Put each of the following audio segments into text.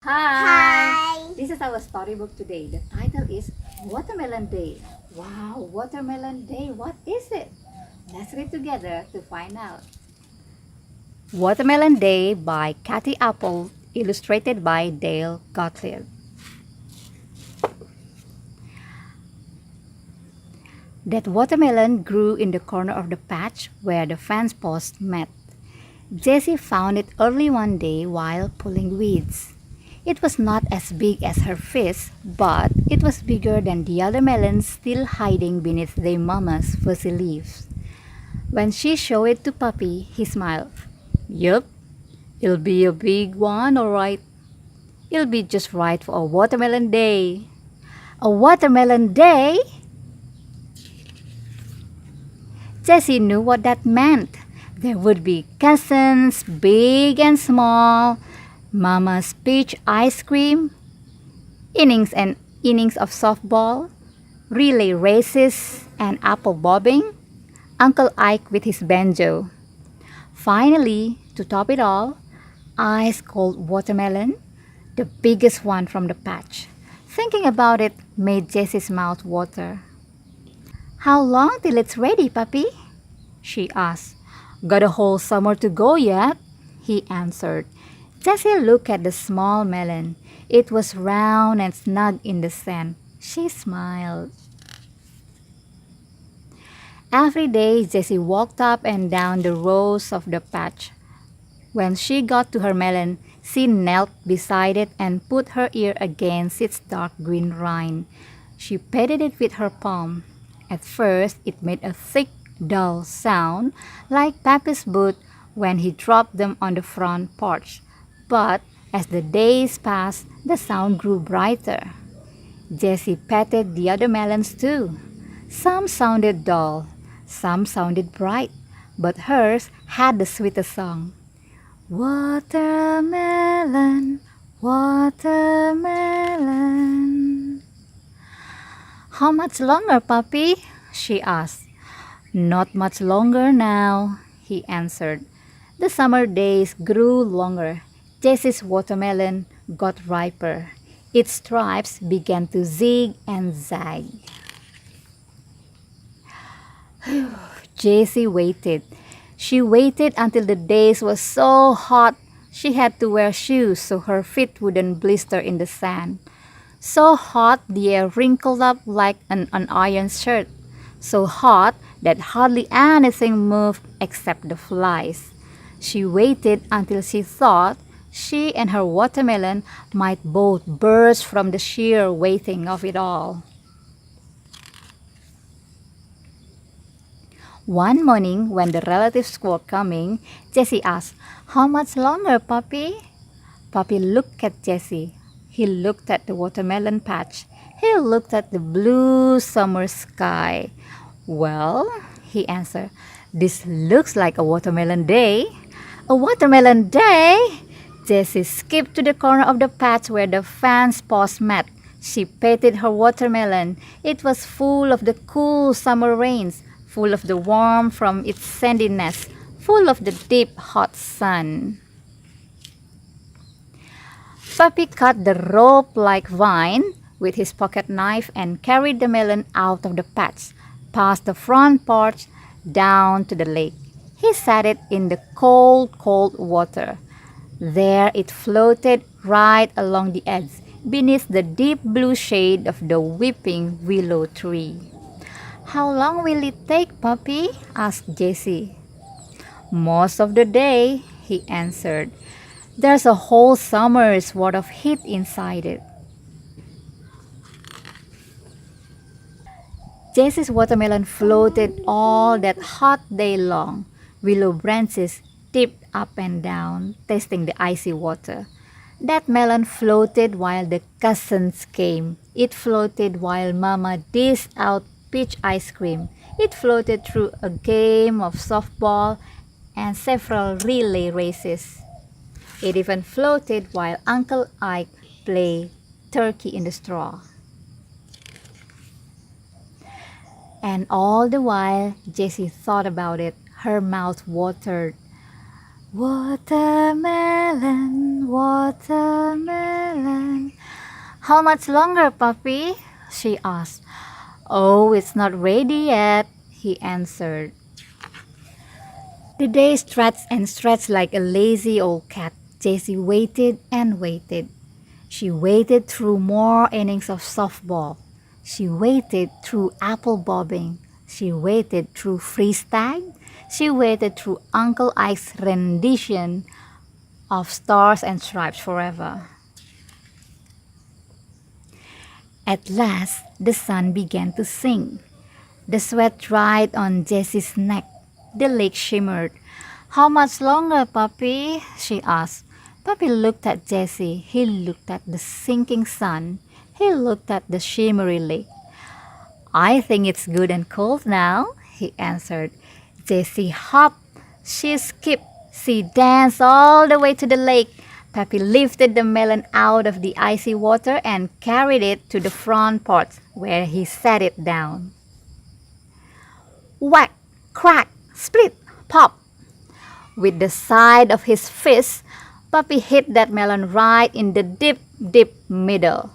Hi! Hi! This is our storybook today. The title is Watermelon Day. Wow, Watermelon Day, what is it? Let's read together to find out. Watermelon Day by Kathi Appelt, illustrated by Dale Gotllieb. That watermelon grew in the corner of the patch where the fence posts met. Jessie found it early one day while pulling weeds. It was not as big as her fist, but it was bigger than the other melons still hiding beneath their mama's fuzzy leaves. When she showed it to Puppy, he smiled. Yup, it'll be a big one, alright. It'll be just right for a watermelon day. A watermelon day? Jessie knew what that meant. There would be cousins, big and small, Mama's peach ice cream, innings and innings of softball, relay races and apple bobbing, Uncle Ike with his banjo. Finally, to top it all, ice cold watermelon, the biggest one from the patch. Thinking about it made Jessie's mouth water. How long till it's ready, puppy? She asked. Got a whole summer to go yet, he answered. Jessie looked at the small melon. It was round and snug in the sand. She smiled. Every day, Jessie walked up and down the rows of the patch. When she got to her melon, she knelt beside it and put her ear against its dark green rind. She patted it with her palm. At first, it made a thick, dull sound like Papa's boot when he dropped them on the front porch. But as the days passed, the sound grew brighter. Jessie patted the other melons too. Some sounded dull, some sounded bright, but hers had the sweetest song. Watermelon, watermelon. How much longer, puppy? She asked. Not much longer now, he answered. The summer days grew longer. Jessie's watermelon got riper. Its stripes began to zig and zag. Jessie waited. She waited until the days were so hot she had to wear shoes so her feet wouldn't blister in the sand. So hot the air wrinkled up like an unironed shirt. So hot that hardly anything moved except the flies. She waited until she thought she and her watermelon might both burst from the sheer waiting of it all. One morning, when the relatives were coming, Jessie asked, How much longer, Puppy? Puppy looked at Jessie. He looked at the watermelon patch. He looked at the blue summer sky. Well, he answered, this looks like a watermelon day. A watermelon day? Jessie skipped to the corner of the patch where the fence posts met. She petted her watermelon. It was full of the cool summer rains, full of the warmth from its sandy nest, full of the deep hot sun. Puppy cut the rope-like vine with his pocket knife and carried the melon out of the patch, past the front porch, down to the lake. He set it in the cold, cold water. There it floated right along the edge, beneath the deep blue shade of the weeping willow tree. How long will it take, Puppy? Asked Jessie. Most of the day, he answered. There's a whole summer's worth of heat inside it. Jessie's watermelon floated all that hot day long. Willow branches tipped up and down, tasting the icy water. That melon floated while the cousins came. It floated while Mama dished out peach ice cream. It floated through a game of softball and several relay races. It even floated while Uncle Ike played turkey in the straw. And all the while, Jessie thought about it. Her mouth watered. Watermelon, watermelon. How much longer, puppy? She asked. Oh, it's not ready yet, he answered. The day stretched and stretched like a lazy old cat. Jessie waited and waited. She waited through more innings of softball. She waited through apple bobbing. She waited through freeze tag. She waited through Uncle Ike's rendition of Stars and Stripes Forever. At last, the sun began to sink. The sweat dried on Jessie's neck. The lake shimmered. How much longer, puppy? She asked. Puppy looked at Jessie. He looked at the sinking sun. He looked at the shimmery lake. I think it's good and cold now, he answered. Jessie hopped. She skipped. She danced all the way to the lake. Puppy lifted the melon out of the icy water and carried it to the front porch, where he set it down. Whack, crack, split, pop. With the side of his fist, Puppy hit that melon right in the deep, deep middle.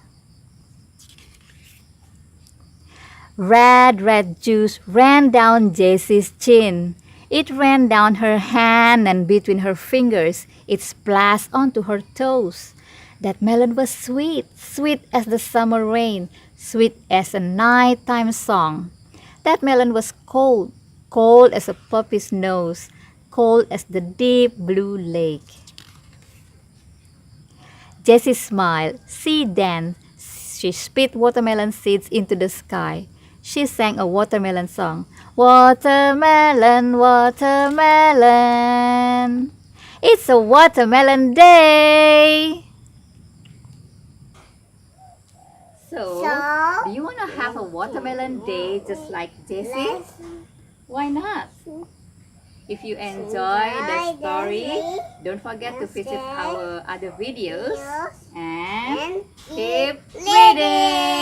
Red juice ran down Jessie's chin. It ran down her hand and between her fingers. It splashed onto her toes. That melon was sweet, sweet as the summer rain, sweet as a nighttime song. That melon was cold, cold as a puppy's nose, cold as the deep blue lake. Jessie smiled. She danced. She spit watermelon seeds into the sky. She sang a watermelon song. Watermelon, watermelon. It's a watermelon day. So, do you want to have a watermelon day just like Jessie? Why not? If you enjoy the story, don't forget to visit our other videos and keep reading.